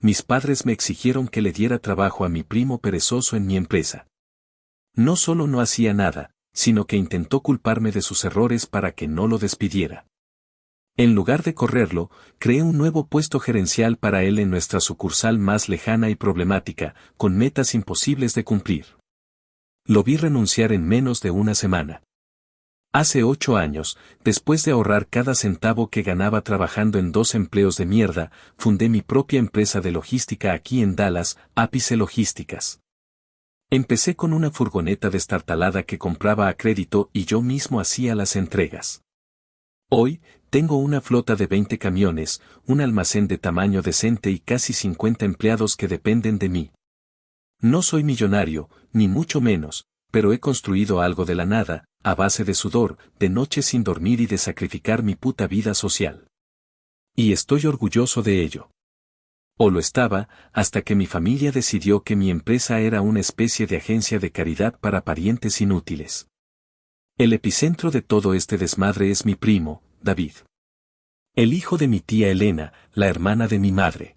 Mis padres me exigieron que le diera trabajo a mi primo perezoso en mi empresa. No solo no hacía nada, sino que intentó culparme de sus errores para que no lo despidiera. En lugar de correrlo, creé un nuevo puesto gerencial para él en nuestra sucursal más lejana y problemática, con metas imposibles de cumplir. Lo vi renunciar en menos de una semana. Hace 8 años, después de ahorrar cada centavo que ganaba trabajando en 2 empleos de mierda, fundé mi propia empresa de logística aquí en Dallas, Ápice Logísticas. Empecé con una furgoneta destartalada que compraba a crédito y yo mismo hacía las entregas. Hoy, tengo una flota de 20 camiones, un almacén de tamaño decente y casi 50 empleados que dependen de mí. No soy millonario, ni mucho menos, pero he construido algo de la nada, a base de sudor, de noches sin dormir y de sacrificar mi puta vida social. Y estoy orgulloso de ello. O lo estaba, hasta que mi familia decidió que mi empresa era una especie de agencia de caridad para parientes inútiles. El epicentro de todo este desmadre es mi primo, David. El hijo de mi tía Elena, la hermana de mi madre.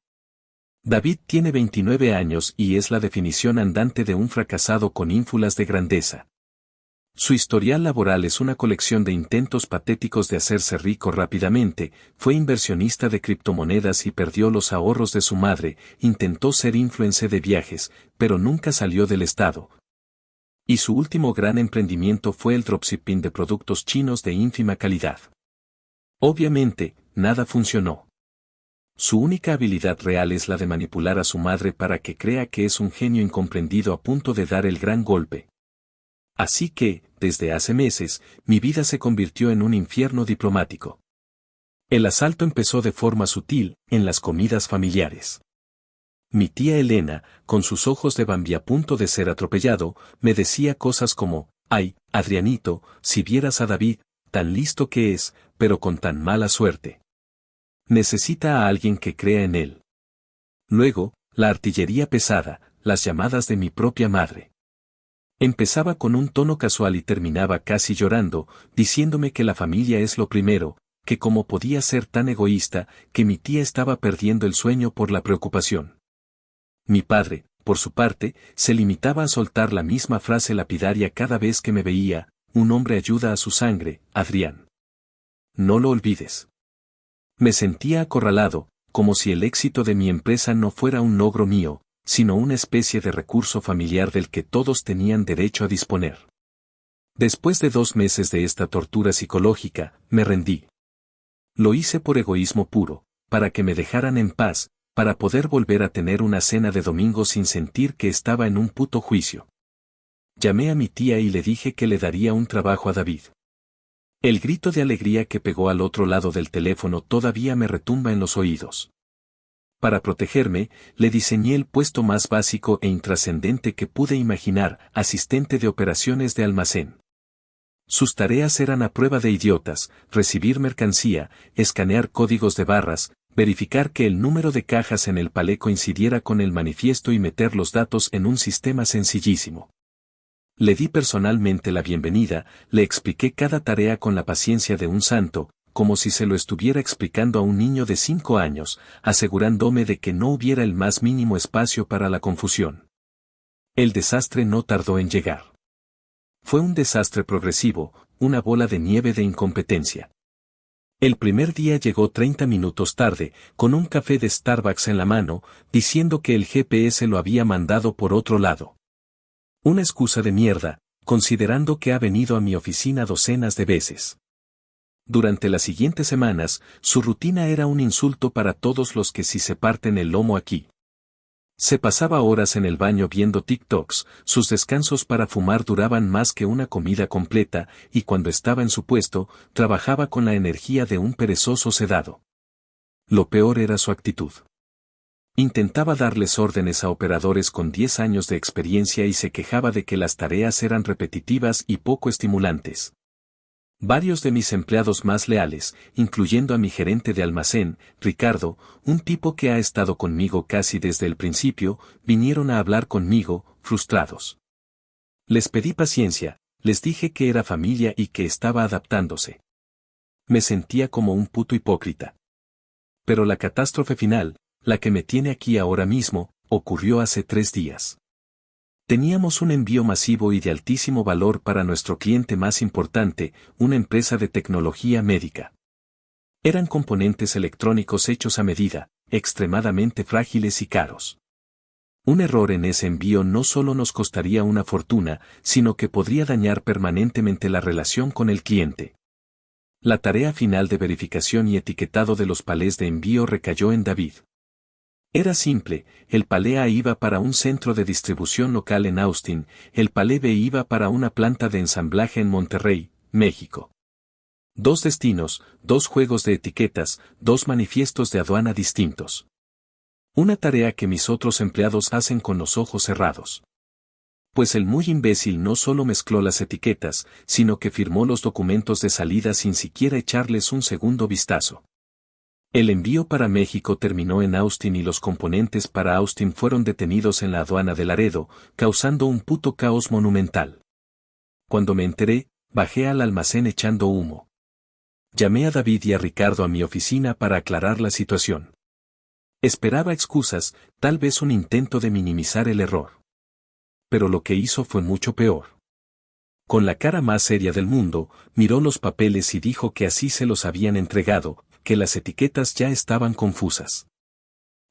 David tiene 29 años y es la definición andante de un fracasado con ínfulas de grandeza. Su historial laboral es una colección de intentos patéticos de hacerse rico rápidamente, fue inversionista de criptomonedas y perdió los ahorros de su madre, intentó ser influencer de viajes, pero nunca salió del estado. Y su último gran emprendimiento fue el dropshipping de productos chinos de ínfima calidad. Obviamente, nada funcionó. Su única habilidad real es la de manipular a su madre para que crea que es un genio incomprendido a punto de dar el gran golpe. Así que, desde hace meses, mi vida se convirtió en un infierno diplomático. El asalto empezó de forma sutil, en las comidas familiares. Mi tía Elena, con sus ojos de Bambi a punto de ser atropellado, me decía cosas como, «Ay, Adrianito, si vieras a David, tan listo que es, pero con tan mala suerte. Necesita a alguien que crea en él». Luego, la artillería pesada, las llamadas de mi propia madre. Empezaba con un tono casual y terminaba casi llorando, diciéndome que la familia es lo primero, que cómo podía ser tan egoísta, que mi tía estaba perdiendo el sueño por la preocupación. Mi padre, por su parte, se limitaba a soltar la misma frase lapidaria cada vez que me veía, «Un hombre ayuda a su sangre, Adrián. No lo olvides». Me sentía acorralado, como si el éxito de mi empresa no fuera un logro mío, sino una especie de recurso familiar del que todos tenían derecho a disponer. Después de 2 meses de esta tortura psicológica, me rendí. Lo hice por egoísmo puro, para que me dejaran en paz, para poder volver a tener una cena de domingo sin sentir que estaba en un puto juicio. Llamé a mi tía y le dije que le daría un trabajo a David. El grito de alegría que pegó al otro lado del teléfono todavía me retumba en los oídos. Para protegerme, le diseñé el puesto más básico e intrascendente que pude imaginar, asistente de operaciones de almacén. Sus tareas eran a prueba de idiotas, recibir mercancía, escanear códigos de barras, verificar que el número de cajas en el palé coincidiera con el manifiesto y meter los datos en un sistema sencillísimo. Le di personalmente la bienvenida, le expliqué cada tarea con la paciencia de un santo, como si se lo estuviera explicando a un niño de 5 años, asegurándome de que no hubiera el más mínimo espacio para la confusión. El desastre no tardó en llegar. Fue un desastre progresivo, una bola de nieve de incompetencia. El primer día llegó 30 minutos tarde, con un café de Starbucks en la mano, diciendo que el GPS lo había mandado por otro lado. Una excusa de mierda, considerando que ha venido a mi oficina docenas de veces. Durante las siguientes semanas, su rutina era un insulto para todos los que sí se parten el lomo aquí. Se pasaba horas en el baño viendo TikToks, sus descansos para fumar duraban más que una comida completa, y cuando estaba en su puesto, trabajaba con la energía de un perezoso sedado. Lo peor era su actitud. Intentaba darles órdenes a operadores con 10 años de experiencia y se quejaba de que las tareas eran repetitivas y poco estimulantes. Varios de mis empleados más leales, incluyendo a mi gerente de almacén, Ricardo, un tipo que ha estado conmigo casi desde el principio, vinieron a hablar conmigo, frustrados. Les pedí paciencia, les dije que era familia y que estaba adaptándose. Me sentía como un puto hipócrita. Pero la catástrofe final, La que me tiene aquí ahora mismo, ocurrió hace 3 días. Teníamos un envío masivo y de altísimo valor para nuestro cliente más importante, una empresa de tecnología médica. Eran componentes electrónicos hechos a medida, extremadamente frágiles y caros. Un error en ese envío no solo nos costaría una fortuna, sino que podría dañar permanentemente la relación con el cliente. La tarea final de verificación y etiquetado de los palés de envío recayó en David. Era simple, el palé A iba para un centro de distribución local en Austin, el palé B iba para una planta de ensamblaje en Monterrey, México. 2 destinos, 2 juegos de etiquetas, 2 manifiestos de aduana distintos. Una tarea que mis otros empleados hacen con los ojos cerrados. Pues el muy imbécil no solo mezcló las etiquetas, sino que firmó los documentos de salida sin siquiera echarles un segundo vistazo. El envío para México terminó en Austin y los componentes para Austin fueron detenidos en la aduana de Laredo, causando un puto caos monumental. Cuando me enteré, bajé al almacén echando humo. Llamé a David y a Ricardo a mi oficina para aclarar la situación. Esperaba excusas, tal vez un intento de minimizar el error. Pero lo que hizo fue mucho peor. Con la cara más seria del mundo, miró los papeles y dijo que así se los habían entregado, que las etiquetas ya estaban confusas.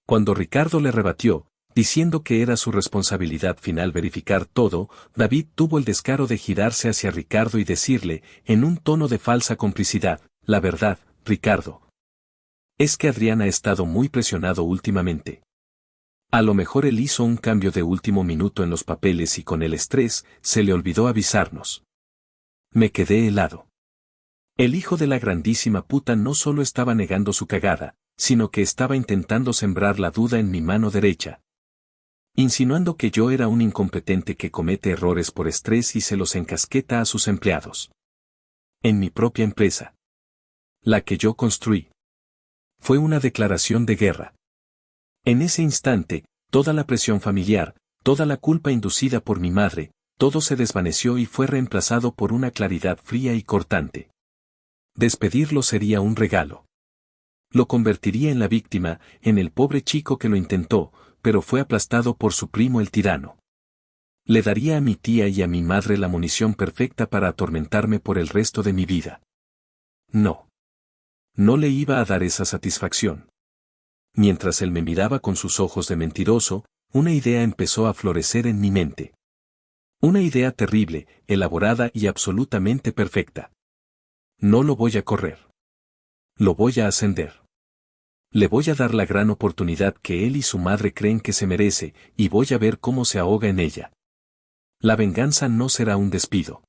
Cuando Ricardo le rebatió, diciendo que era su responsabilidad final verificar todo, David tuvo el descaro de girarse hacia Ricardo y decirle, en un tono de falsa complicidad, la verdad, Ricardo. Es que Adrián ha estado muy presionado últimamente. A lo mejor él hizo un cambio de último minuto en los papeles y con el estrés, se le olvidó avisarnos. Me quedé helado. El hijo de la grandísima puta no solo estaba negando su cagada, sino que estaba intentando sembrar la duda en mi mano derecha. Insinuando que yo era un incompetente que comete errores por estrés y se los encasqueta a sus empleados. En mi propia empresa. La que yo construí. Fue una declaración de guerra. En ese instante, toda la presión familiar, toda la culpa inducida por mi madre, todo se desvaneció y fue reemplazado por una claridad fría y cortante. Despedirlo sería un regalo. Lo convertiría en la víctima, en el pobre chico que lo intentó, pero fue aplastado por su primo el tirano. Le daría a mi tía y a mi madre la munición perfecta para atormentarme por el resto de mi vida. No. No le iba a dar esa satisfacción. Mientras él me miraba con sus ojos de mentiroso, una idea empezó a florecer en mi mente. Una idea terrible, elaborada y absolutamente perfecta. No lo voy a correr. Lo voy a ascender. Le voy a dar la gran oportunidad que él y su madre creen que se merece, y voy a ver cómo se ahoga en ella. La venganza no será un despido.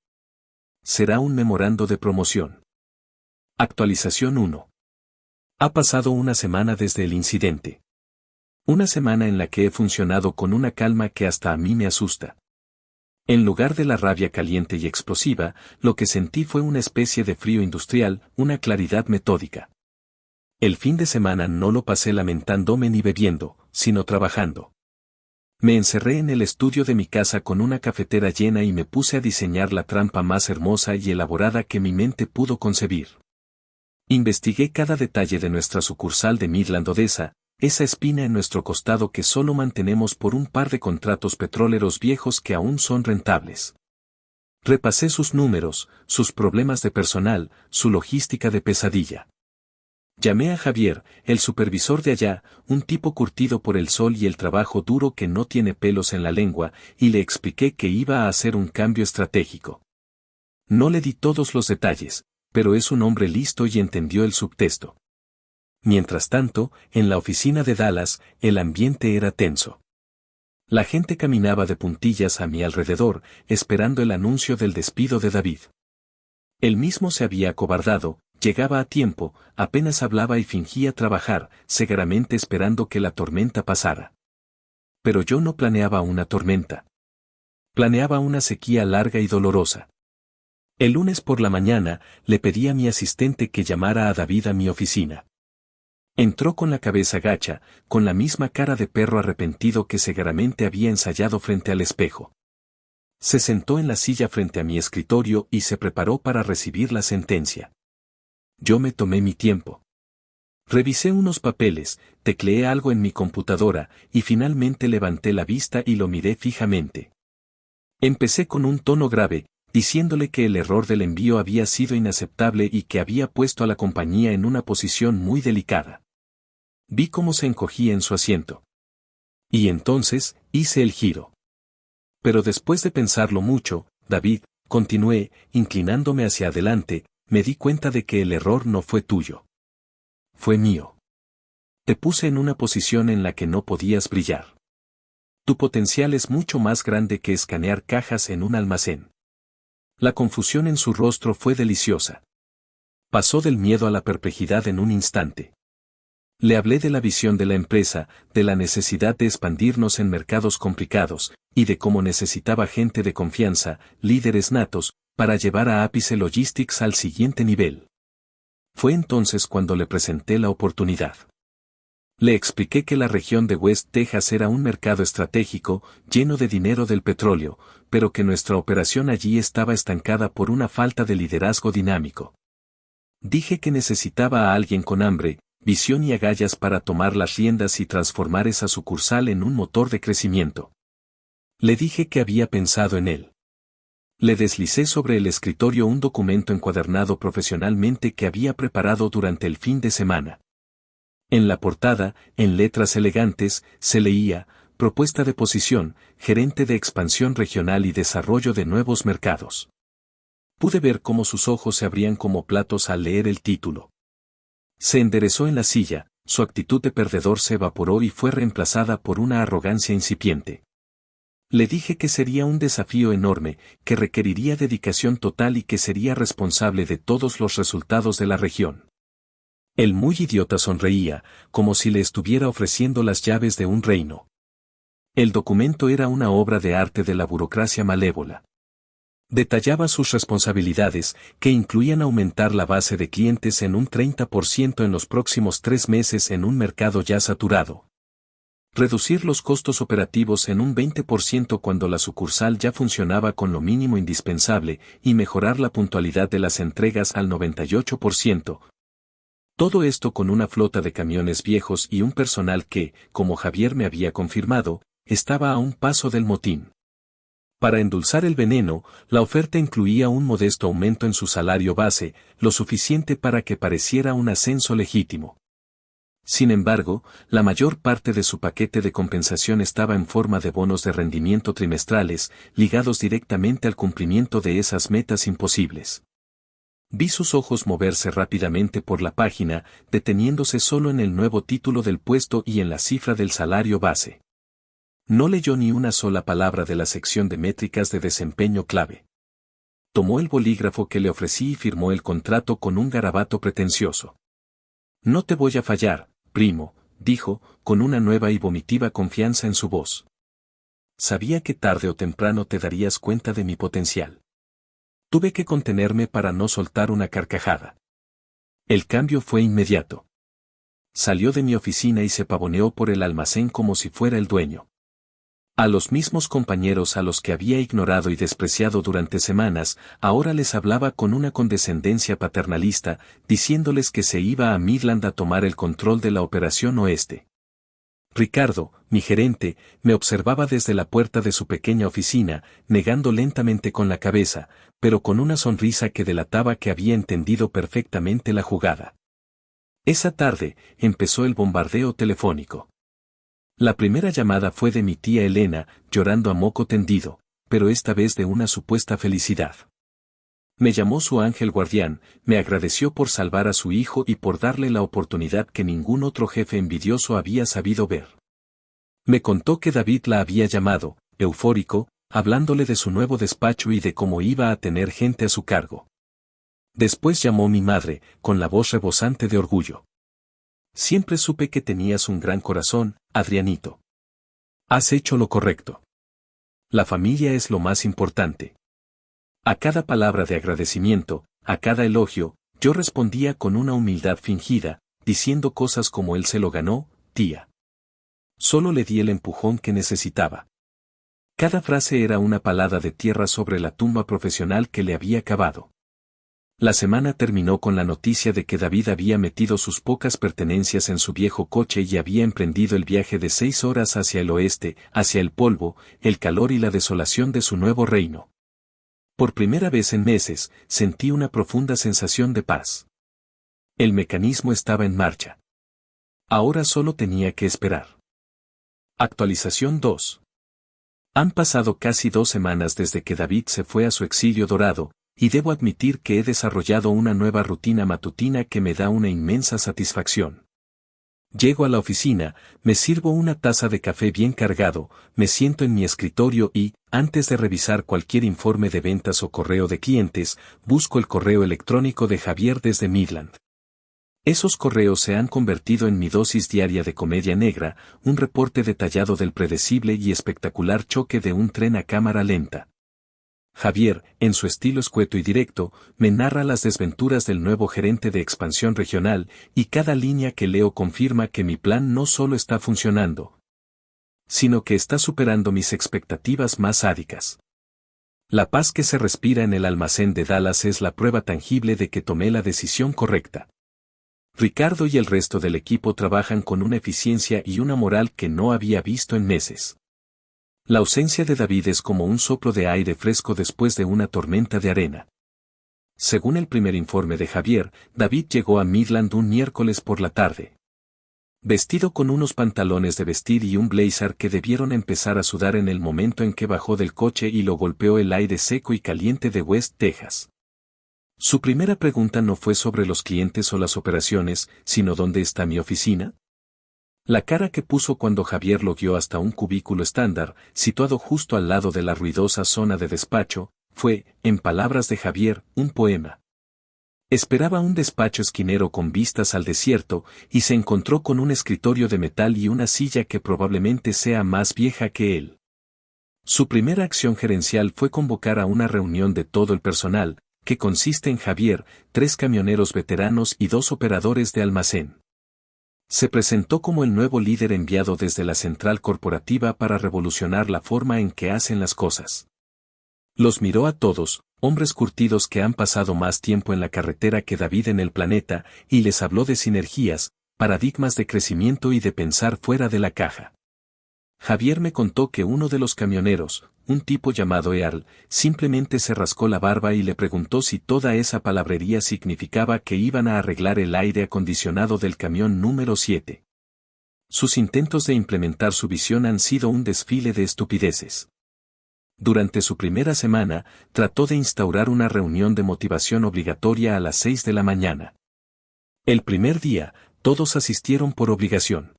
Será un memorando de promoción. Actualización 1. Ha pasado una semana desde el incidente. Una semana en la que he funcionado con una calma que hasta a mí me asusta. En lugar de la rabia caliente y explosiva, lo que sentí fue una especie de frío industrial, una claridad metódica. El fin de semana no lo pasé lamentándome ni bebiendo, sino trabajando. Me encerré en el estudio de mi casa con una cafetera llena y me puse a diseñar la trampa más hermosa y elaborada que mi mente pudo concebir. Investigué cada detalle de nuestra sucursal de Midland Odessa, esa espina en nuestro costado que solo mantenemos por un par de contratos petroleros viejos que aún son rentables. Repasé sus números, sus problemas de personal, su logística de pesadilla. Llamé a Javier, el supervisor de allá, un tipo curtido por el sol y el trabajo duro que no tiene pelos en la lengua, y le expliqué que iba a hacer un cambio estratégico. No le di todos los detalles, pero es un hombre listo y entendió el subtexto. Mientras tanto, en la oficina de Dallas, el ambiente era tenso. La gente caminaba de puntillas a mi alrededor, esperando el anuncio del despido de David. Él mismo se había acobardado, llegaba a tiempo, apenas hablaba y fingía trabajar, cegaramente esperando que la tormenta pasara. Pero yo no planeaba una tormenta. Planeaba una sequía larga y dolorosa. El lunes por la mañana, le pedí a mi asistente que llamara a David a mi oficina. Entró con la cabeza gacha, con la misma cara de perro arrepentido que cegaramente había ensayado frente al espejo. Se sentó en la silla frente a mi escritorio y se preparó para recibir la sentencia. Yo me tomé mi tiempo. Revisé unos papeles, tecleé algo en mi computadora, y finalmente levanté la vista y lo miré fijamente. Empecé con un tono grave, diciéndole que el error del envío había sido inaceptable y que había puesto a la compañía en una posición muy delicada. Vi cómo se encogía en su asiento. Y entonces, hice el giro. Pero después de pensarlo mucho, David, continué, inclinándome hacia adelante, me di cuenta de que el error no fue tuyo. Fue mío. Te puse en una posición en la que no podías brillar. Tu potencial es mucho más grande que escanear cajas en un almacén. La confusión en su rostro fue deliciosa. Pasó del miedo a la perplejidad en un instante. Le hablé de la visión de la empresa, de la necesidad de expandirnos en mercados complicados, y de cómo necesitaba gente de confianza, líderes natos, para llevar a Apice Logistics al siguiente nivel. Fue entonces cuando le presenté la oportunidad. Le expliqué que la región de West Texas era un mercado estratégico, lleno de dinero del petróleo, pero que nuestra operación allí estaba estancada por una falta de liderazgo dinámico. Dije que necesitaba a alguien con hambre, visión y agallas para tomar las riendas y transformar esa sucursal en un motor de crecimiento. Le dije que había pensado en él. Le deslicé sobre el escritorio un documento encuadernado profesionalmente que había preparado durante el fin de semana. En la portada, en letras elegantes, se leía, propuesta de posición, gerente de expansión regional y desarrollo de nuevos mercados. Pude ver cómo sus ojos se abrían como platos al leer el título. Se enderezó en la silla, su actitud de perdedor se evaporó y fue reemplazada por una arrogancia incipiente. Le dije que sería un desafío enorme, que requeriría dedicación total y que sería responsable de todos los resultados de la región. El muy idiota sonreía, como si le estuviera ofreciendo las llaves de un reino. El documento era una obra de arte de la burocracia malévola. Detallaba sus responsabilidades, que incluían aumentar la base de clientes en un 30% en los próximos 3 meses en un mercado ya saturado. Reducir los costos operativos en un 20% cuando la sucursal ya funcionaba con lo mínimo indispensable y mejorar la puntualidad de las entregas al 98%. Todo esto con una flota de camiones viejos y un personal que, como Javier me había confirmado, estaba a un paso del motín. Para endulzar el veneno, la oferta incluía un modesto aumento en su salario base, lo suficiente para que pareciera un ascenso legítimo. Sin embargo, la mayor parte de su paquete de compensación estaba en forma de bonos de rendimiento trimestrales, ligados directamente al cumplimiento de esas metas imposibles. Vi sus ojos moverse rápidamente por la página, deteniéndose solo en el nuevo título del puesto y en la cifra del salario base. No leyó ni una sola palabra de la sección de métricas de desempeño clave. Tomó el bolígrafo que le ofrecí y firmó el contrato con un garabato pretencioso. No te voy a fallar, primo, dijo, con una nueva y vomitiva confianza en su voz. Sabía que tarde o temprano te darías cuenta de mi potencial. Tuve que contenerme para no soltar una carcajada. El cambio fue inmediato. Salió de mi oficina y se pavoneó por el almacén como si fuera el dueño. A los mismos compañeros a los que había ignorado y despreciado durante semanas, ahora les hablaba con una condescendencia paternalista, diciéndoles que se iba a Midland a tomar el control de la operación oeste. Ricardo, mi gerente, me observaba desde la puerta de su pequeña oficina, negando lentamente con la cabeza, pero con una sonrisa que delataba que había entendido perfectamente la jugada. Esa tarde, empezó el bombardeo telefónico. La primera llamada fue de mi tía Elena, llorando a moco tendido, pero esta vez de una supuesta felicidad. Me llamó su ángel guardián, me agradeció por salvar a su hijo y por darle la oportunidad que ningún otro jefe envidioso había sabido ver. Me contó que David la había llamado, eufórico, hablándole de su nuevo despacho y de cómo iba a tener gente a su cargo. Después llamó mi madre, con la voz rebosante de orgullo. Siempre supe que tenías un gran corazón, Adrianito. Has hecho lo correcto. La familia es lo más importante. A cada palabra de agradecimiento, a cada elogio, yo respondía con una humildad fingida, diciendo cosas como él se lo ganó, tía. Solo le di el empujón que necesitaba. Cada frase era una palada de tierra sobre la tumba profesional que le había cavado. La semana terminó con la noticia de que David había metido sus pocas pertenencias en su viejo coche y había emprendido el viaje de 6 horas hacia el oeste, hacia el polvo, el calor y la desolación de su nuevo reino. Por primera vez en meses, sentí una profunda sensación de paz. El mecanismo estaba en marcha. Ahora solo tenía que esperar. Actualización 2. Han pasado casi 2 semanas desde que David se fue a su exilio dorado, y debo admitir que he desarrollado una nueva rutina matutina que me da una inmensa satisfacción. Llego a la oficina, me sirvo una taza de café bien cargado, me siento en mi escritorio y, antes de revisar cualquier informe de ventas o correo de clientes, busco el correo electrónico de Javier desde Midland. Esos correos se han convertido en mi dosis diaria de comedia negra, un reporte detallado del predecible y espectacular choque de un tren a cámara lenta. Javier, en su estilo escueto y directo, me narra las desventuras del nuevo gerente de expansión regional, y cada línea que leo confirma que mi plan no solo está funcionando, sino que está superando mis expectativas más sádicas. La paz que se respira en el almacén de Dallas es la prueba tangible de que tomé la decisión correcta. Ricardo y el resto del equipo trabajan con una eficiencia y una moral que no había visto en meses. La ausencia de David es como un soplo de aire fresco después de una tormenta de arena. Según el primer informe de Javier, David llegó a Midland un miércoles por la tarde. Vestido con unos pantalones de vestir y un blazer que debieron empezar a sudar en el momento en que bajó del coche y lo golpeó el aire seco y caliente de West Texas. Su primera pregunta no fue sobre los clientes o las operaciones, sino ¿dónde está mi oficina? La cara que puso cuando Javier lo guió hasta un cubículo estándar, situado justo al lado de la ruidosa zona de despacho, fue, en palabras de Javier, un poema. Esperaba un despacho esquinero con vistas al desierto, y se encontró con un escritorio de metal y una silla que probablemente sea más vieja que él. Su primera acción gerencial fue convocar a una reunión de todo el personal, que consiste en Javier, 3 camioneros veteranos y 2 operadores de almacén. Se presentó como el nuevo líder enviado desde la central corporativa para revolucionar la forma en que hacen las cosas. Los miró a todos, hombres curtidos que han pasado más tiempo en la carretera que David en el planeta, y les habló de sinergias, paradigmas de crecimiento y de pensar fuera de la caja. Javier me contó que uno de los camioneros, un tipo llamado Earl, simplemente se rascó la barba y le preguntó si toda esa palabrería significaba que iban a arreglar el aire acondicionado del camión número 7. Sus intentos de implementar su visión han sido un desfile de estupideces. Durante su primera semana, trató de instaurar una reunión de motivación obligatoria a las 6 de la mañana. El primer día, todos asistieron por obligación.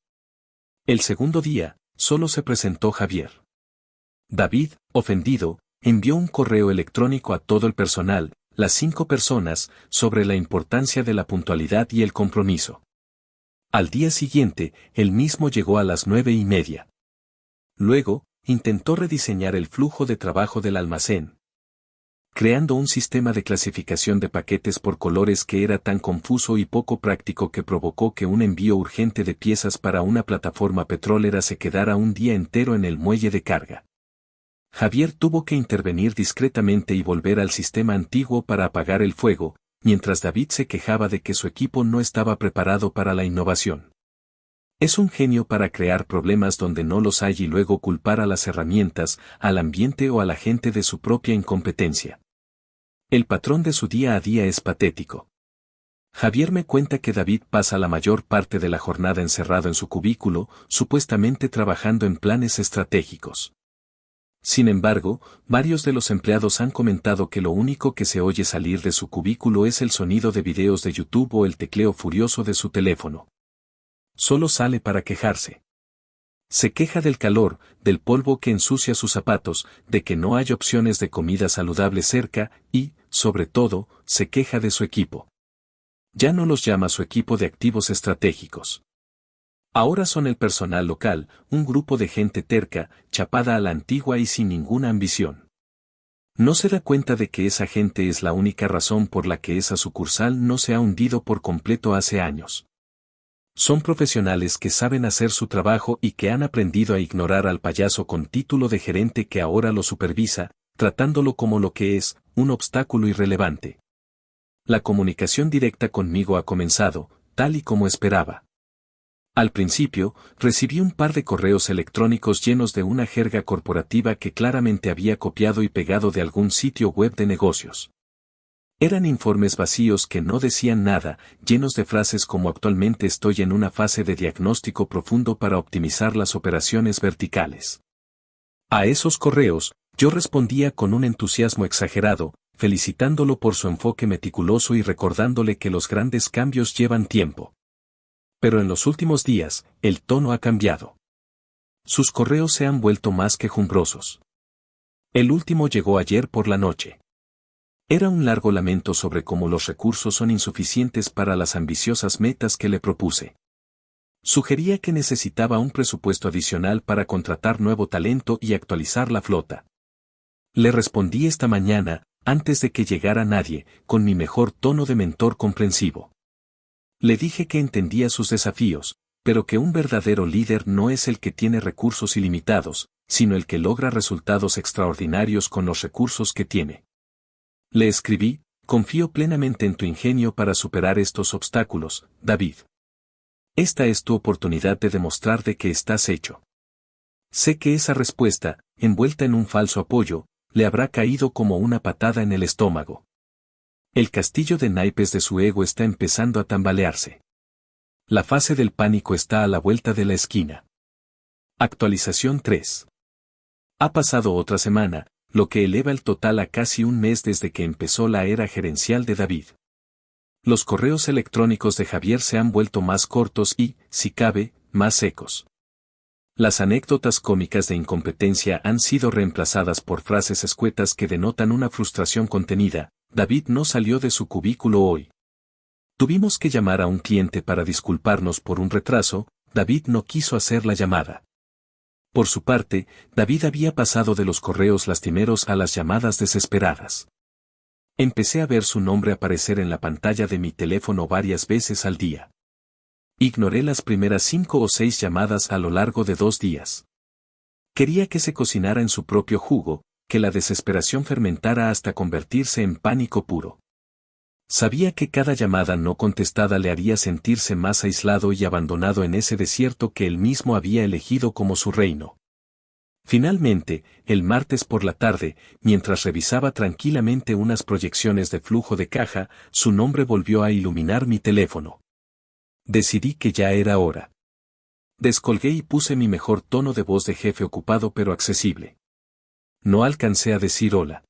El segundo día, solo se presentó Javier. David, ofendido, envió un correo electrónico a todo el personal, las 5 personas, sobre la importancia de la puntualidad y el compromiso. Al día siguiente, él mismo llegó a las 9:30. Luego, intentó rediseñar el flujo de trabajo del almacén, creando un sistema de clasificación de paquetes por colores que era tan confuso y poco práctico que provocó que un envío urgente de piezas para una plataforma petrolera se quedara un día entero en el muelle de carga. Javier tuvo que intervenir discretamente y volver al sistema antiguo para apagar el fuego, mientras David se quejaba de que su equipo no estaba preparado para la innovación. Es un genio para crear problemas donde no los hay y luego culpar a las herramientas, al ambiente o a la gente de su propia incompetencia. El patrón de su día a día es patético. Javier me cuenta que David pasa la mayor parte de la jornada encerrado en su cubículo, supuestamente trabajando en planes estratégicos. Sin embargo, varios de los empleados han comentado que lo único que se oye salir de su cubículo es el sonido de videos de YouTube o el tecleo furioso de su teléfono. Solo sale para quejarse. Se queja del calor, del polvo que ensucia sus zapatos, de que no hay opciones de comida saludable cerca y, sobre todo, se queja de su equipo. Ya no los llama su equipo de activos estratégicos. Ahora son el personal local, un grupo de gente terca, chapada a la antigua y sin ninguna ambición. No se da cuenta de que esa gente es la única razón por la que esa sucursal no se ha hundido por completo hace años. Son profesionales que saben hacer su trabajo y que han aprendido a ignorar al payaso con título de gerente que ahora lo supervisa, tratándolo como lo que es, un obstáculo irrelevante. La comunicación directa conmigo ha comenzado, tal y como esperaba. Al principio, recibí un par de correos electrónicos llenos de una jerga corporativa que claramente había copiado y pegado de algún sitio web de negocios. Eran informes vacíos que no decían nada, llenos de frases como actualmente estoy en una fase de diagnóstico profundo para optimizar las operaciones verticales. A esos correos, yo respondía con un entusiasmo exagerado, felicitándolo por su enfoque meticuloso y recordándole que los grandes cambios llevan tiempo. Pero en los últimos días, el tono ha cambiado. Sus correos se han vuelto más quejumbrosos. El último llegó ayer por la noche. Era un largo lamento sobre cómo los recursos son insuficientes para las ambiciosas metas que le propuse. Sugería que necesitaba un presupuesto adicional para contratar nuevo talento y actualizar la flota. Le respondí esta mañana, antes de que llegara nadie, con mi mejor tono de mentor comprensivo. Le dije que entendía sus desafíos, pero que un verdadero líder no es el que tiene recursos ilimitados, sino el que logra resultados extraordinarios con los recursos que tiene. Le escribí, confío plenamente en tu ingenio para superar estos obstáculos, David. Esta es tu oportunidad de demostrar de que estás hecho. Sé que esa respuesta, envuelta en un falso apoyo, le habrá caído como una patada en el estómago. El castillo de naipes de su ego está empezando a tambalearse. La fase del pánico está a la vuelta de la esquina. Actualización 3. Ha pasado otra semana, lo que eleva el total a casi un mes desde que empezó la era gerencial de David. Los correos electrónicos de Javier se han vuelto más cortos y, si cabe, más secos. Las anécdotas cómicas de incompetencia han sido reemplazadas por frases escuetas que denotan una frustración contenida. David no salió de su cubículo hoy. Tuvimos que llamar a un cliente para disculparnos por un retraso. David no quiso hacer la llamada. Por su parte, David había pasado de los correos lastimeros a las llamadas desesperadas. Empecé a ver su nombre aparecer en la pantalla de mi teléfono varias veces al día. Ignoré las primeras 5 o 6 llamadas a lo largo de 2 días. Quería que se cocinara en su propio jugo, que la desesperación fermentara hasta convertirse en pánico puro. Sabía que cada llamada no contestada le haría sentirse más aislado y abandonado en ese desierto que él mismo había elegido como su reino. Finalmente, el martes por la tarde, mientras revisaba tranquilamente unas proyecciones de flujo de caja, su nombre volvió a iluminar mi teléfono. Decidí que ya era hora. Descolgué y puse mi mejor tono de voz de jefe ocupado pero accesible. No alcancé a decir hola.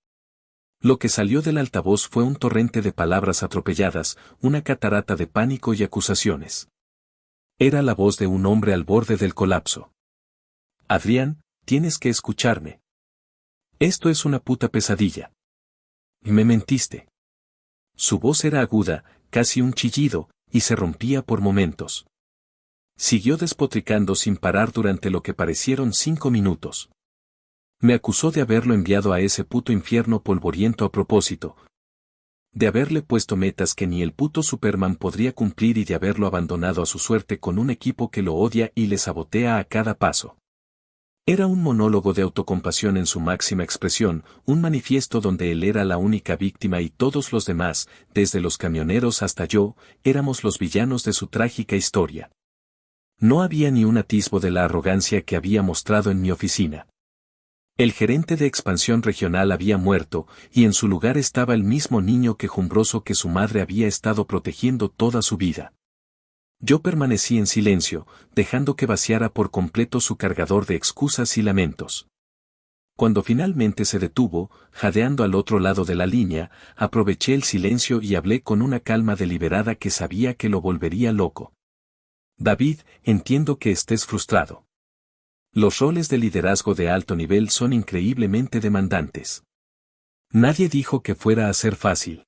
Lo que salió del altavoz fue un torrente de palabras atropelladas, una catarata de pánico y acusaciones. Era la voz de un hombre al borde del colapso. Adrián, tienes que escucharme. Esto es una puta pesadilla. Me mentiste. Su voz era aguda, casi un chillido, y se rompía por momentos. Siguió despotricando sin parar durante lo que parecieron 5 minutos. Me acusó de haberlo enviado a ese puto infierno polvoriento a propósito. De haberle puesto metas que ni el puto Superman podría cumplir y de haberlo abandonado a su suerte con un equipo que lo odia y le sabotea a cada paso. Era un monólogo de autocompasión en su máxima expresión, un manifiesto donde él era la única víctima y todos los demás, desde los camioneros hasta yo, éramos los villanos de su trágica historia. No había ni un atisbo de la arrogancia que había mostrado en mi oficina. El gerente de expansión regional había muerto, y en su lugar estaba el mismo niño quejumbroso que su madre había estado protegiendo toda su vida. Yo permanecí en silencio, dejando que vaciara por completo su cargador de excusas y lamentos. Cuando finalmente se detuvo, jadeando al otro lado de la línea, aproveché el silencio y hablé con una calma deliberada que sabía que lo volvería loco. David, entiendo que estés frustrado. Los roles de liderazgo de alto nivel son increíblemente demandantes. Nadie dijo que fuera a ser fácil.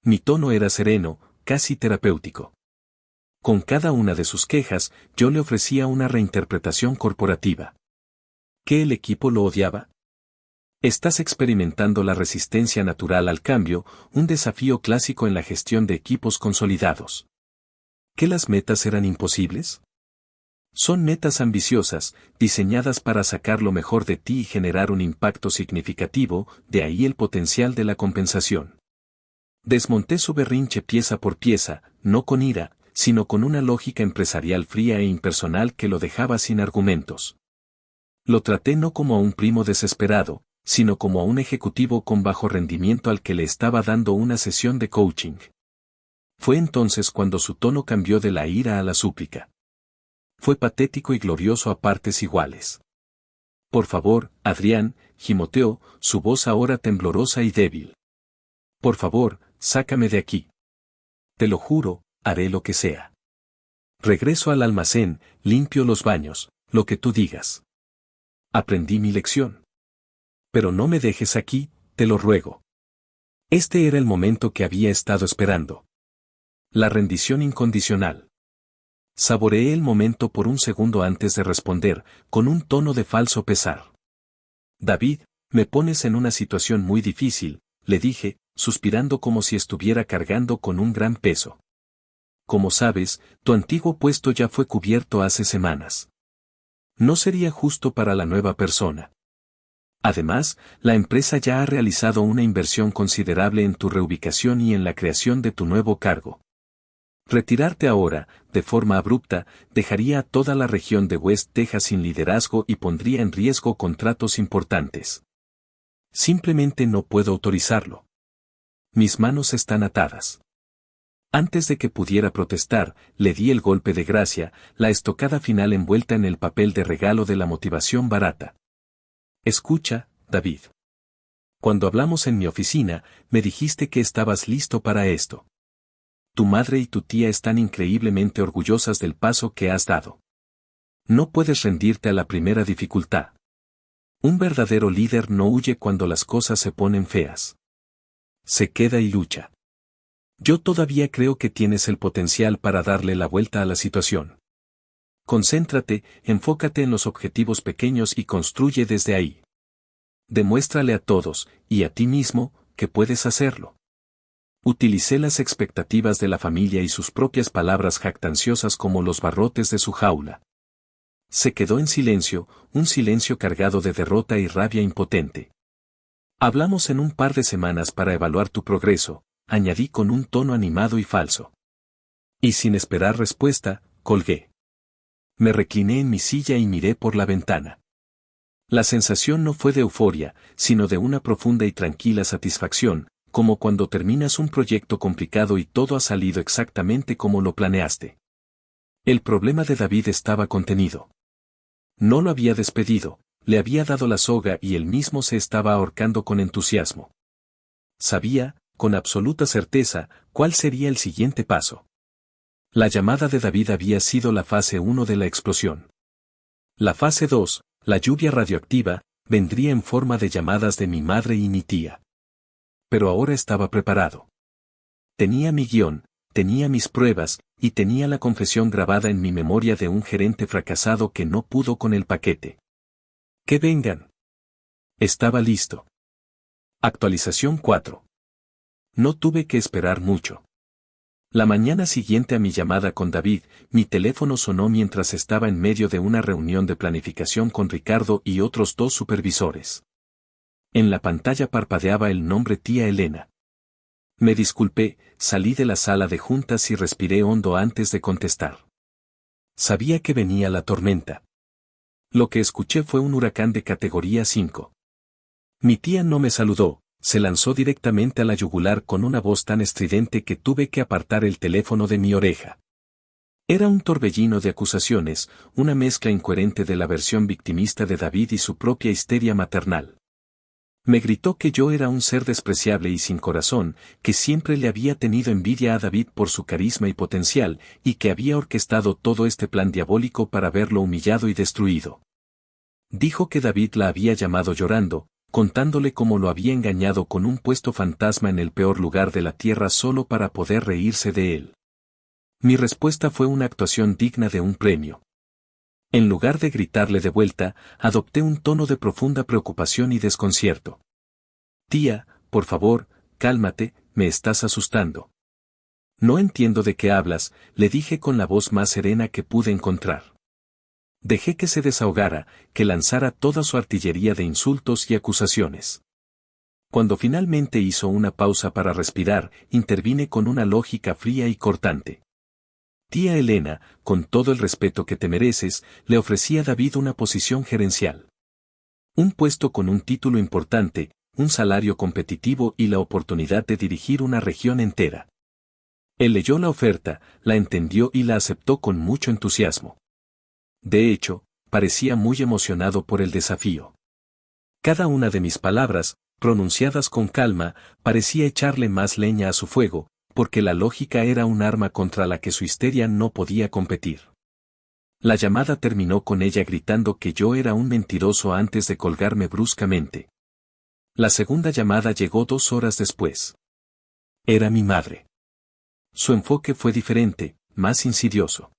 Mi tono era sereno, casi terapéutico. Con cada una de sus quejas, yo le ofrecía una reinterpretación corporativa. ¿Que el equipo lo odiaba? Estás experimentando la resistencia natural al cambio, un desafío clásico en la gestión de equipos consolidados. ¿Que las metas eran imposibles? Son metas ambiciosas, diseñadas para sacar lo mejor de ti y generar un impacto significativo, de ahí el potencial de la compensación. Desmonté su berrinche pieza por pieza, no con ira, sino con una lógica empresarial fría e impersonal que lo dejaba sin argumentos. Lo traté no como a un primo desesperado, sino como a un ejecutivo con bajo rendimiento al que le estaba dando una sesión de coaching. Fue entonces cuando su tono cambió de la ira a la súplica. Fue patético y glorioso a partes iguales. Por favor, Adrián, gimoteó, su voz ahora temblorosa y débil. Por favor, sácame de aquí. Te lo juro, haré lo que sea. Regreso al almacén, limpio los baños, lo que tú digas. Aprendí mi lección. Pero no me dejes aquí, te lo ruego. Este era el momento que había estado esperando. La rendición incondicional. Saboreé el momento por un segundo antes de responder, con un tono de falso pesar. David, me pones en una situación muy difícil, le dije, suspirando como si estuviera cargando con un gran peso. Como sabes, tu antiguo puesto ya fue cubierto hace semanas. No sería justo para la nueva persona. Además, la empresa ya ha realizado una inversión considerable en tu reubicación y en la creación de tu nuevo cargo. Retirarte ahora, de forma abrupta, dejaría a toda la región de West Texas sin liderazgo y pondría en riesgo contratos importantes. Simplemente no puedo autorizarlo. Mis manos están atadas. Antes de que pudiera protestar, le di el golpe de gracia, la estocada final envuelta en el papel de regalo de la motivación barata. Escucha, David. Cuando hablamos en mi oficina, me dijiste que estabas listo para esto. Tu madre y tu tía están increíblemente orgullosas del paso que has dado. No puedes rendirte a la primera dificultad. Un verdadero líder no huye cuando las cosas se ponen feas. Se queda y lucha. Yo todavía creo que tienes el potencial para darle la vuelta a la situación. Concéntrate, enfócate en los objetivos pequeños y construye desde ahí. Demuéstrale a todos, y a ti mismo, que puedes hacerlo. Utilicé las expectativas de la familia y sus propias palabras jactanciosas como los barrotes de su jaula. Se quedó en silencio, un silencio cargado de derrota y rabia impotente. Hablamos en un par de semanas para evaluar tu progreso, añadí con un tono animado y falso. Y sin esperar respuesta, colgué. Me recliné en mi silla y miré por la ventana. La sensación no fue de euforia, sino de una profunda y tranquila satisfacción, como cuando terminas un proyecto complicado y todo ha salido exactamente como lo planeaste. El problema de David estaba contenido. No lo había despedido, le había dado la soga y él mismo se estaba ahorcando con entusiasmo. Sabía, con absoluta certeza, cuál sería el siguiente paso. La llamada de David había sido la fase 1 de la explosión. La fase 2, la lluvia radioactiva, vendría en forma de llamadas de mi madre y mi tía. Pero ahora estaba preparado. Tenía mi guión, tenía mis pruebas, y tenía la confesión grabada en mi memoria de un gerente fracasado que no pudo con el paquete. ¡Que vengan! Estaba listo. Actualización 4. No tuve que esperar mucho. La mañana siguiente a mi llamada con David, mi teléfono sonó mientras estaba en medio de una reunión de planificación con Ricardo y otros 2 supervisores. En la pantalla parpadeaba el nombre tía Elena. Me disculpé, salí de la sala de juntas y respiré hondo antes de contestar. Sabía que venía la tormenta. Lo que escuché fue un huracán de categoría 5. Mi tía no me saludó, se lanzó directamente a la yugular con una voz tan estridente que tuve que apartar el teléfono de mi oreja. Era un torbellino de acusaciones, una mezcla incoherente de la versión victimista de David y su propia histeria maternal. Me gritó que yo era un ser despreciable y sin corazón, que siempre le había tenido envidia a David por su carisma y potencial, y que había orquestado todo este plan diabólico para verlo humillado y destruido. Dijo que David la había llamado llorando, contándole cómo lo había engañado con un puesto fantasma en el peor lugar de la tierra solo para poder reírse de él. Mi respuesta fue una actuación digna de un premio. En lugar de gritarle de vuelta, adopté un tono de profunda preocupación y desconcierto. Tía, por favor, cálmate, me estás asustando. No entiendo de qué hablas, le dije con la voz más serena que pude encontrar. Dejé que se desahogara, que lanzara toda su artillería de insultos y acusaciones. Cuando finalmente hizo una pausa para respirar, intervine con una lógica fría y cortante. Tía Elena, con todo el respeto que te mereces, le ofrecía a David una posición gerencial. Un puesto con un título importante, un salario competitivo y la oportunidad de dirigir una región entera. Él leyó la oferta, la entendió y la aceptó con mucho entusiasmo. De hecho, parecía muy emocionado por el desafío. Cada una de mis palabras, pronunciadas con calma, parecía echarle más leña a su fuego, porque la lógica era un arma contra la que su histeria no podía competir. La llamada terminó con ella gritando que yo era un mentiroso antes de colgarme bruscamente. La segunda llamada llegó 2 horas después. Era mi madre. Su enfoque fue diferente, más insidioso.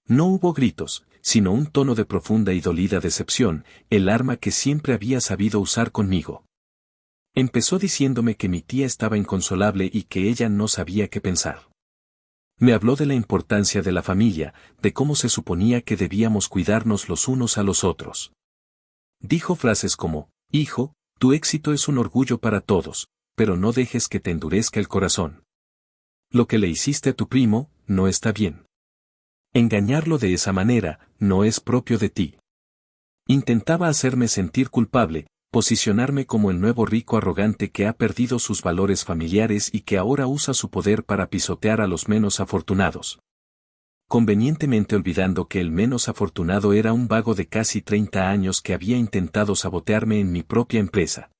No hubo gritos, sino un tono de profunda y dolida decepción, el arma que siempre había sabido usar conmigo. Empezó diciéndome que mi tía estaba inconsolable y que ella no sabía qué pensar. Me habló de la importancia de la familia, de cómo se suponía que debíamos cuidarnos los unos a los otros. Dijo frases como, hijo, tu éxito es un orgullo para todos, pero no dejes que te endurezca el corazón. Lo que le hiciste a tu primo, no está bien. Engañarlo de esa manera, no es propio de ti. Intentaba hacerme sentir culpable, posicionarme como el nuevo rico arrogante que ha perdido sus valores familiares y que ahora usa su poder para pisotear a los menos afortunados. Convenientemente olvidando que el menos afortunado era un vago de casi 30 años que había intentado sabotearme en mi propia empresa.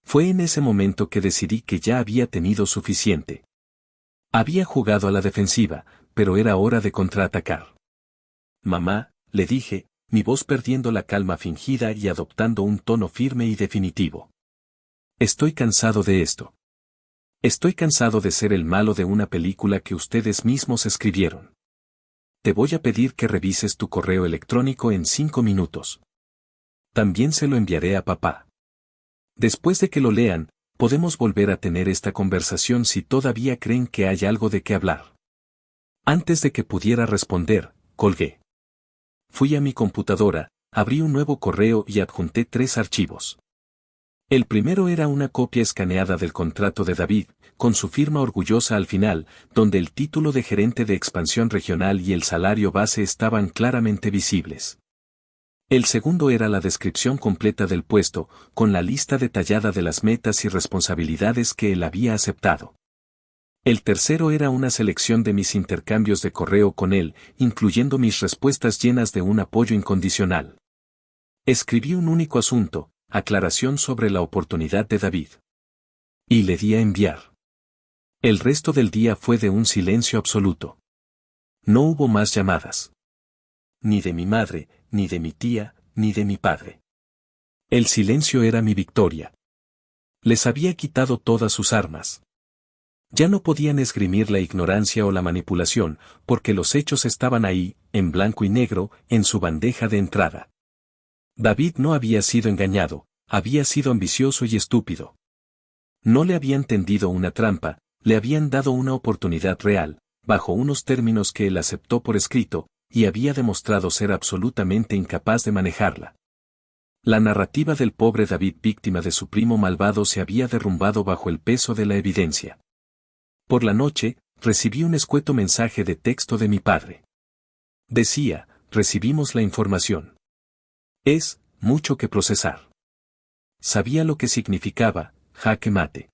Fue en ese momento que decidí que ya había tenido suficiente. Había jugado a la defensiva, pero era hora de contraatacar. Mamá, le dije, mi voz perdiendo la calma fingida y adoptando un tono firme y definitivo. Estoy cansado de esto. Estoy cansado de ser el malo de una película que ustedes mismos escribieron. Te voy a pedir que revises tu correo electrónico en 5 minutos. También se lo enviaré a papá. Después de que lo lean, podemos volver a tener esta conversación si todavía creen que hay algo de qué hablar. Antes de que pudiera responder, colgué. Fui a mi computadora, abrí un nuevo correo y adjunté 3 archivos. El primero era una copia escaneada del contrato de David, con su firma orgullosa al final, donde el título de gerente de expansión regional y el salario base estaban claramente visibles. El segundo era la descripción completa del puesto, con la lista detallada de las metas y responsabilidades que él había aceptado. El tercero era una selección de mis intercambios de correo con él, incluyendo mis respuestas llenas de un apoyo incondicional. Escribí un único asunto, aclaración sobre la oportunidad de David. Y le di a enviar. El resto del día fue de un silencio absoluto. No hubo más llamadas. Ni de mi madre, ni de mi tía, ni de mi padre. El silencio era mi victoria. Les había quitado todas sus armas. Ya no podían esgrimir la ignorancia o la manipulación, porque los hechos estaban ahí, en blanco y negro, en su bandeja de entrada. David no había sido engañado, había sido ambicioso y estúpido. No le habían tendido una trampa, le habían dado una oportunidad real, bajo unos términos que él aceptó por escrito, y había demostrado ser absolutamente incapaz de manejarla. La narrativa del pobre David víctima de su primo malvado se había derrumbado bajo el peso de la evidencia. Por la noche, recibí un escueto mensaje de texto de mi padre. Decía, recibimos la información. Es, mucho que procesar. Sabía lo que significaba, jaque mate.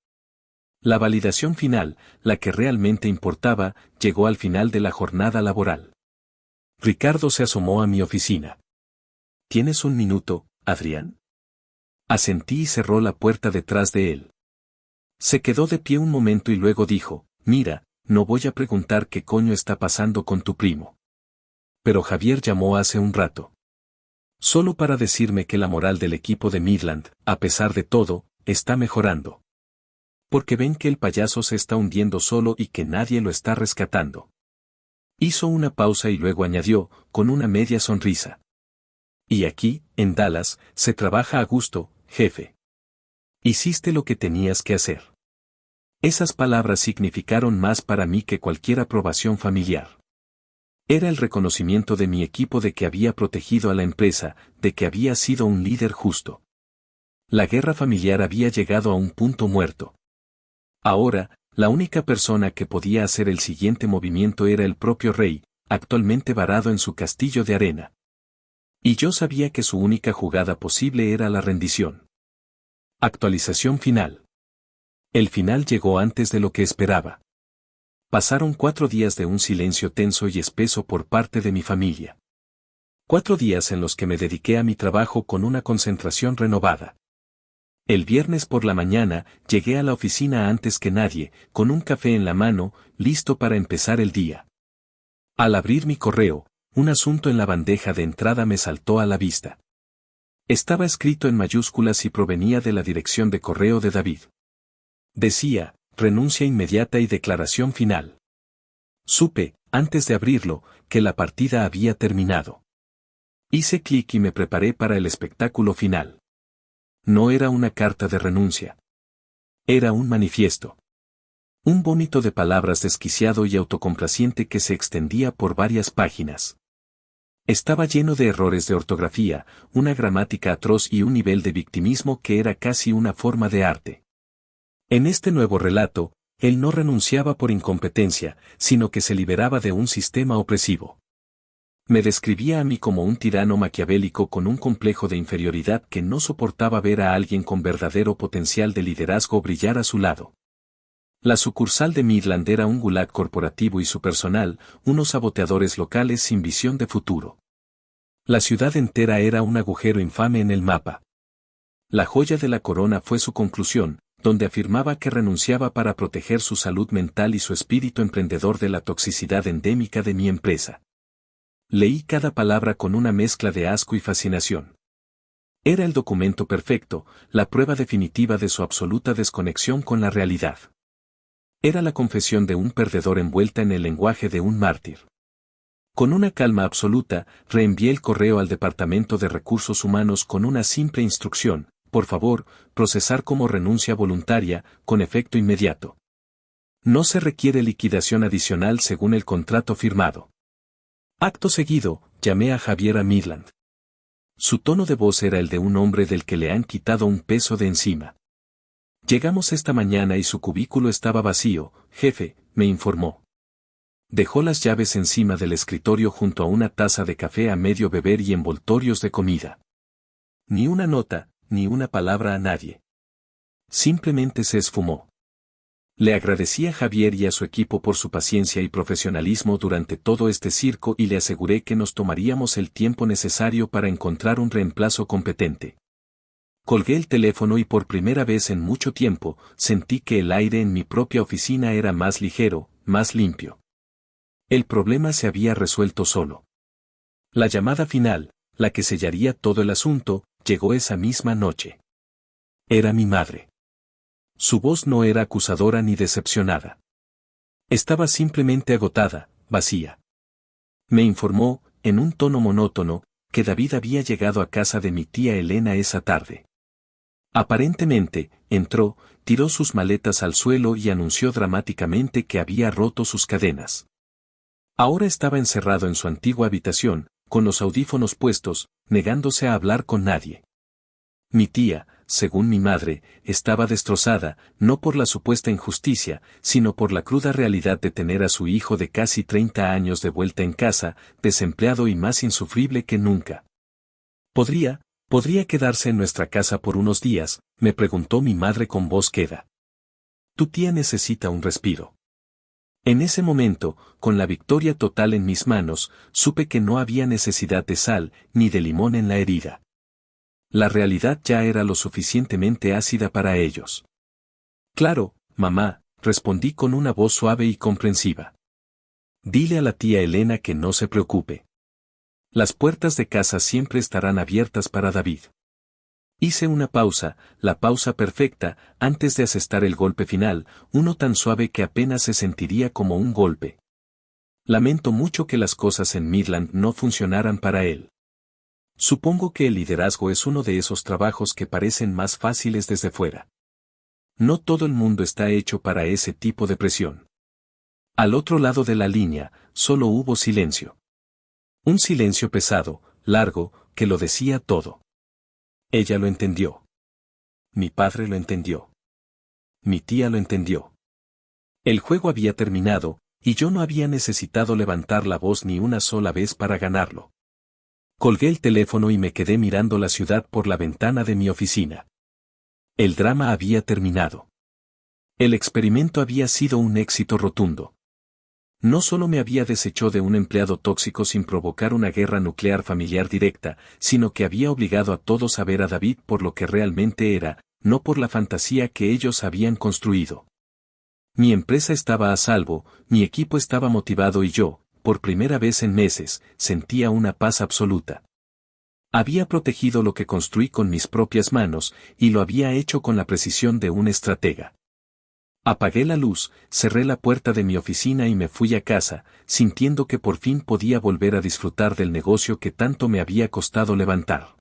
La validación final, la que realmente importaba, llegó al final de la jornada laboral. Ricardo se asomó a mi oficina. ¿Tienes un minuto, Adrián? Asentí y cerró la puerta detrás de él. Se quedó de pie un momento y luego dijo, mira, no voy a preguntar qué coño está pasando con tu primo. Pero Javier llamó hace un rato. Solo para decirme que la moral del equipo de Midland, a pesar de todo, está mejorando. Porque ven que el payaso se está hundiendo solo y que nadie lo está rescatando. Hizo una pausa y luego añadió, con una media sonrisa. Y aquí, en Dallas, se trabaja a gusto, jefe. Hiciste lo que tenías que hacer. Esas palabras significaron más para mí que cualquier aprobación familiar. Era el reconocimiento de mi equipo de que había protegido a la empresa, de que había sido un líder justo. La guerra familiar había llegado a un punto muerto. Ahora, la única persona que podía hacer el siguiente movimiento era el propio rey, actualmente varado en su castillo de arena. Y yo sabía que su única jugada posible era la rendición. Actualización final. El final llegó antes de lo que esperaba. Pasaron 4 días de un silencio tenso y espeso por parte de mi familia. 4 días en los que me dediqué a mi trabajo con una concentración renovada. El viernes por la mañana, llegué a la oficina antes que nadie, con un café en la mano, listo para empezar el día. Al abrir mi correo, un asunto en la bandeja de entrada me saltó a la vista. Estaba escrito en mayúsculas y provenía de la dirección de correo de David. Decía, renuncia inmediata y declaración final. Supe, antes de abrirlo, que la partida había terminado. Hice clic y me preparé para el espectáculo final. No era una carta de renuncia. Era un manifiesto. Un vómito de palabras desquiciado y autocomplaciente que se extendía por varias páginas. Estaba lleno de errores de ortografía, una gramática atroz y un nivel de victimismo que era casi una forma de arte. En este nuevo relato, él no renunciaba por incompetencia, sino que se liberaba de un sistema opresivo. Me describía a mí como un tirano maquiavélico con un complejo de inferioridad que no soportaba ver a alguien con verdadero potencial de liderazgo brillar a su lado. La sucursal de Midland era un gulag corporativo y su personal, unos saboteadores locales sin visión de futuro. La ciudad entera era un agujero infame en el mapa. La joya de la corona fue su conclusión, donde afirmaba que renunciaba para proteger su salud mental y su espíritu emprendedor de la toxicidad endémica de mi empresa. Leí cada palabra con una mezcla de asco y fascinación. Era el documento perfecto, la prueba definitiva de su absoluta desconexión con la realidad. Era la confesión de un perdedor envuelta en el lenguaje de un mártir. Con una calma absoluta, reenvié el correo al Departamento de Recursos Humanos con una simple instrucción: por favor, procesar como renuncia voluntaria, con efecto inmediato. No se requiere liquidación adicional según el contrato firmado. Acto seguido, llamé a Javier a Midland. Su tono de voz era el de un hombre del que le han quitado un peso de encima. Llegamos esta mañana y su cubículo estaba vacío, jefe, me informó. Dejó las llaves encima del escritorio junto a una taza de café a medio beber y envoltorios de comida. Ni una nota, ni una palabra a nadie. Simplemente se esfumó. Le agradecí a Javier y a su equipo por su paciencia y profesionalismo durante todo este circo y le aseguré que nos tomaríamos el tiempo necesario para encontrar un reemplazo competente. Colgué el teléfono y por primera vez en mucho tiempo, sentí que el aire en mi propia oficina era más ligero, más limpio. El problema se había resuelto solo. La llamada final, la que sellaría todo el asunto, llegó esa misma noche. Era mi madre. Su voz no era acusadora ni decepcionada. Estaba simplemente agotada, vacía. Me informó, en un tono monótono, que David había llegado a casa de mi tía Elena esa tarde. Aparentemente, entró, tiró sus maletas al suelo y anunció dramáticamente que había roto sus cadenas. Ahora estaba encerrado en su antigua habitación, con los audífonos puestos, negándose a hablar con nadie. Mi tía, según mi madre, estaba destrozada, no por la supuesta injusticia, sino por la cruda realidad de tener a su hijo de casi 30 años de vuelta en casa, desempleado y más insufrible que nunca. ¿Podría quedarse en nuestra casa por unos días?, me preguntó mi madre con voz queda. Tu tía necesita un respiro. En ese momento, con la victoria total en mis manos, supe que no había necesidad de sal, ni de limón en la herida. La realidad ya era lo suficientemente ácida para ellos. Claro, mamá, respondí con una voz suave y comprensiva. Dile a la tía Elena que no se preocupe. Las puertas de casa siempre estarán abiertas para David. Hice una pausa, la pausa perfecta, antes de asestar el golpe final, uno tan suave que apenas se sentiría como un golpe. Lamento mucho que las cosas en Midland no funcionaran para él. Supongo que el liderazgo es uno de esos trabajos que parecen más fáciles desde fuera. No todo el mundo está hecho para ese tipo de presión. Al otro lado de la línea, solo hubo silencio. Un silencio pesado, largo, que lo decía todo. Ella lo entendió. Mi padre lo entendió. Mi tía lo entendió. El juego había terminado, y yo no había necesitado levantar la voz ni una sola vez para ganarlo. Colgué el teléfono y me quedé mirando la ciudad por la ventana de mi oficina. El drama había terminado. El experimento había sido un éxito rotundo. No solo me había deshecho de un empleado tóxico sin provocar una guerra nuclear familiar directa, sino que había obligado a todos a ver a David por lo que realmente era, no por la fantasía que ellos habían construido. Mi empresa estaba a salvo, mi equipo estaba motivado y yo, por primera vez en meses, sentía una paz absoluta. Había protegido lo que construí con mis propias manos, y lo había hecho con la precisión de un estratega. Apagué la luz, cerré la puerta de mi oficina y me fui a casa, sintiendo que por fin podía volver a disfrutar del negocio que tanto me había costado levantar.